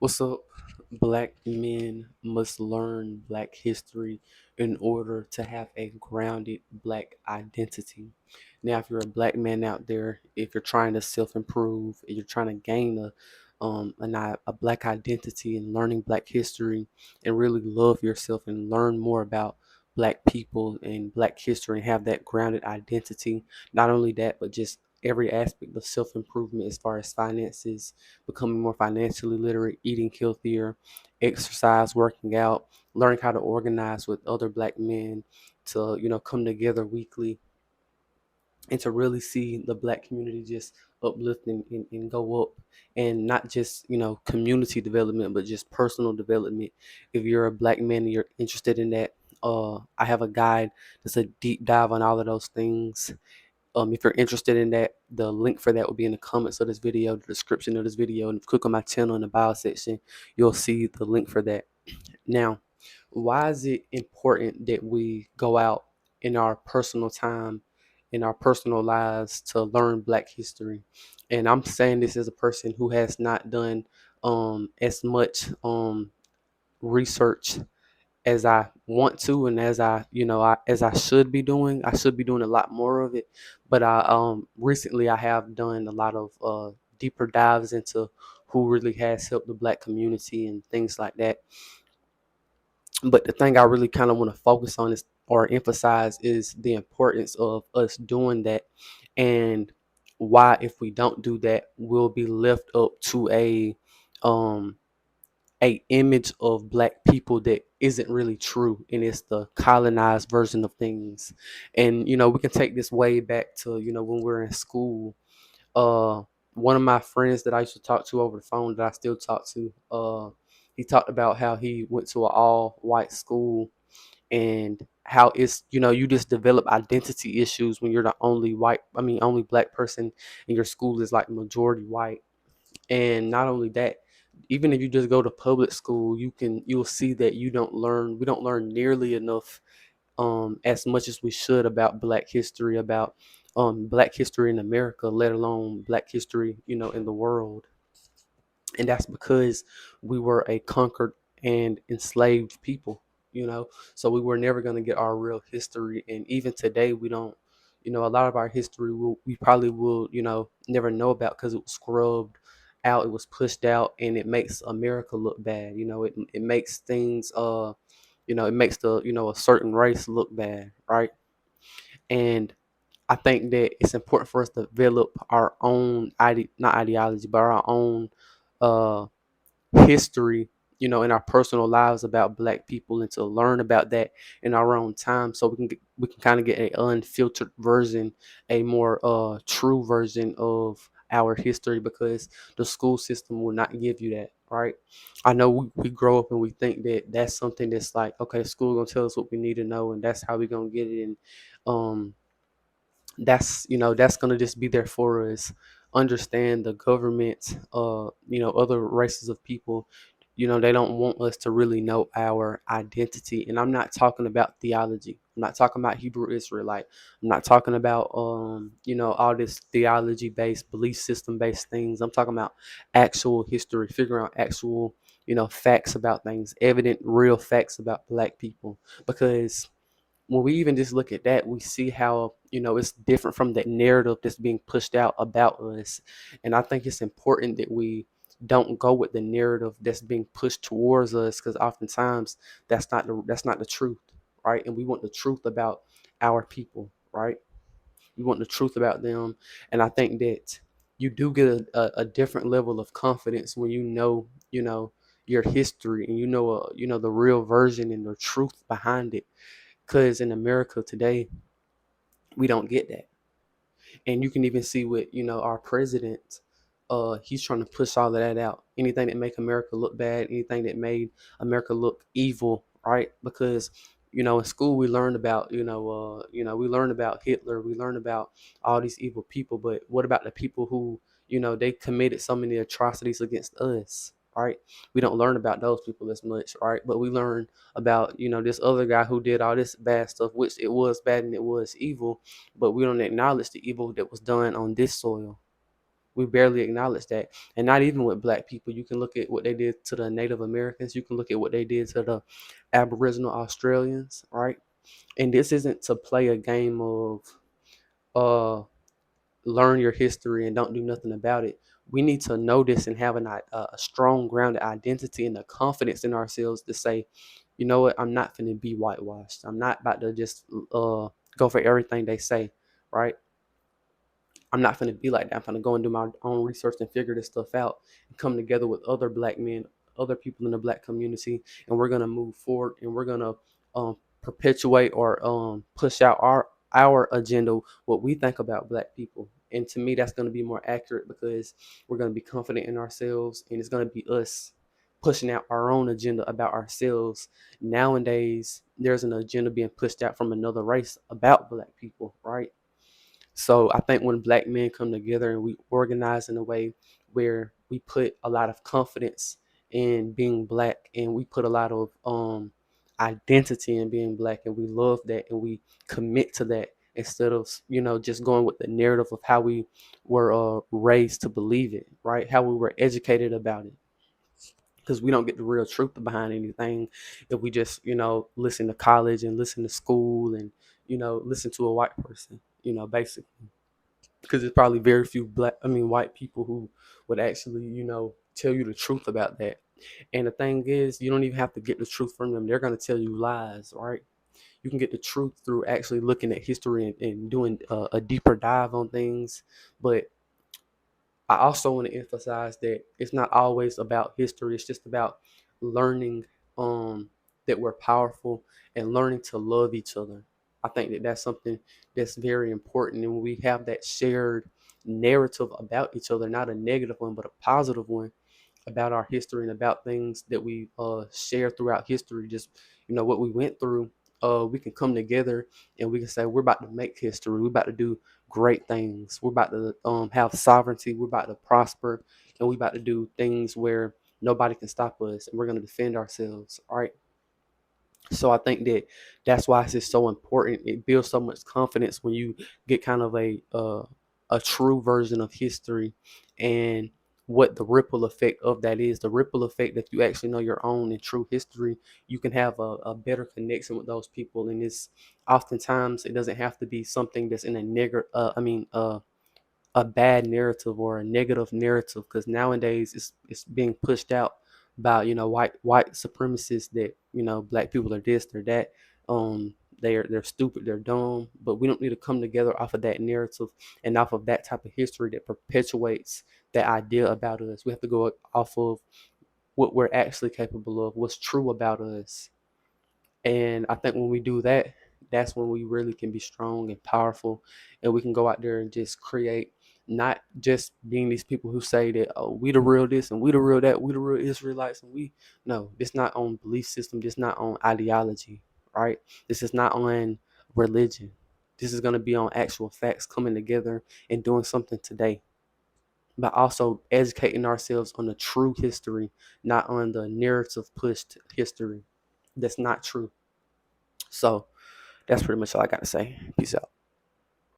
What's up? Black men must learn Black history in order to have a grounded Black identity. Now, if you're a Black man out there, if you're trying to self-improve, if you're trying to gain a Black identity and learning Black history and really love yourself and learn more about Black people and Black history and have that grounded identity, not only that, but just every aspect of self-improvement as far as finances, becoming more financially literate, eating healthier, exercise, working out, learning how to organize with other Black men to, come together weekly and to really see the Black community just uplift and go up, and not just, community development, but just personal development. If you're a Black man and you're interested in that, I have a guide that's a deep dive on all of those things. If you're interested in that, the link for that will be in the comments of this video, the description of this video, and if you click on my channel in the bio section, you'll see the link for that. Now, why is it important that we go out in our personal time, in our personal lives, to learn Black history? And I'm saying this as a person who has not done as much research as I want to, and as as I should be doing. I should be doing a lot more of it. But I recently I have done a lot of deeper dives into who really has helped the Black community and things like that. But the thing I really kind of want to focus on is, or emphasize, is the importance of us doing that, and why, if we don't do that, we'll be left up to um a image of Black people that isn't really true, and it's the colonized version of things. And we can take this way back to, when we're in school. uh One of my friends that I used to talk to over the phone, that I still talk to, he talked about how he went to an all white school, and how it's, you just develop identity issues when you're the only Black person, and your school is like majority white. And not only that, even if you just go to public school, you'll see that we don't learn nearly enough, as much as we should, about Black history, about Black history in America, let alone Black history, in the world. And that's because we were a conquered and enslaved people, so we were never going to get our real history. And even today, we don't, a lot of our history we probably will, never know about, because it was scrubbed out, it was pushed out, and it makes America look bad. It makes things, it makes the, a certain race look bad, right? And I think that it's important for us to develop our own not ideology, but our own uh history, in our personal lives, about Black people, and to learn about that in our own time, so we can kind of get a unfiltered version, a more true version of our history, because the school system will not give you that, right? I know we grow up and we think that that's something that's like, okay, school gonna tell us what we need to know, and that's how we gonna get it. And um that's going to just be there for us. Understand the government, other races of people, they don't want us to really know our identity. And I'm not talking about theology, I'm not talking about Hebrew Israelite, I'm not talking about all this theology based, belief system based things. I'm talking about actual history, figuring out actual, facts about things, evident real facts about Black people. Because when we even just look at that, we see how, it's different from that narrative that's being pushed out about us. And I think it's important that we don't go with the narrative that's being pushed towards us, because oftentimes that's not the truth, right? And we want the truth about our people, right? We want the truth about them. And I think that you do get a different level of confidence when your history, and the real version and the truth behind it. Because in America today, we don't get that. And you can even see with, our president, he's trying to push all of that out. Anything that make America look bad, anything that made America look evil, right? Because, in school we learned about, we learned about Hitler, we learned about all these evil people, but what about the people who, they committed so many atrocities against us, right? We don't learn about those people as much, right? But we learn about, this other guy who did all this bad stuff, which it was bad and it was evil, but we don't acknowledge the evil that was done on this soil. We barely acknowledge that. And not even with black people. You can look at what they did to the Native Americans. You can look at what they did to the Aboriginal Australians, right? And this isn't to play a game of uh learn your history and don't do nothing about it. We need to know this and have a strong grounded identity and the confidence in ourselves to say, you know what, I'm not going to be whitewashed. I'm not about to just go for everything they say, right? I'm not going to be like that. I'm going to go and do my own research and figure this stuff out and come together with other black men, other people in the black community, and we're going to move forward and we're going to perpetuate or push out our agenda, what we think about black people. And to me, that's going to be more accurate because we're going to be confident in ourselves and it's going to be us pushing out our own agenda about ourselves. Nowadays, there's an agenda being pushed out from another race about black people, right? So I think when black men come together and we organize in a way where we put a lot of confidence in being black and we put a lot of identity in being black and we love that and we commit to that instead of just going with the narrative of how we were raised to believe it, right? How we were educated about it, because we don't get the real truth behind anything if we just listen to college and listen to school and listen to a white person, basically, because there's probably very few white people who would actually, tell you the truth about that. And the thing is, you don't even have to get the truth from them. They're going to tell you lies, right? You can get the truth through actually looking at history and doing a deeper dive on things. But I also want to emphasize that it's not always about history. It's just about learning that we're powerful and learning to love each other. I think that that's something that's very important. And when we have that shared narrative about each other, not a negative one, but a positive one, about our history and about things that we share throughout history, just what we went through, we can come together and we can say we're about to make history. We're about to do great things. We're about to have sovereignty. We're about to prosper, and we're about to do things where nobody can stop us, and we're going to defend ourselves. All right. So I think that that's why it's just so important. It builds so much confidence when you get kind of a true version of history and what the ripple effect of that is. The ripple effect that you actually know your own and true history, you can have a better connection with those people. And it's oftentimes it doesn't have to be something that's in a negative. A bad narrative or a negative narrative, because nowadays it's being pushed out by white supremacists that black people are this, they're that, they're stupid, they're dumb. But we don't need to come together off of that narrative and off of that type of history that perpetuates that idea about us. We have to go off of what we're actually capable of, what's true about us. And I think when we do that, that's when we really can be strong and powerful, and we can go out there and just create, not just being these people who say that, oh, we the real this and we the real that, we the real Israelites, and we no, this not on belief system, this not on ideology, right? This is not on religion. This is going to be on actual facts coming together and doing something today, but also educating ourselves on the true history, not on the narrative pushed history that's not true. So that's pretty much all I got to say. Peace out.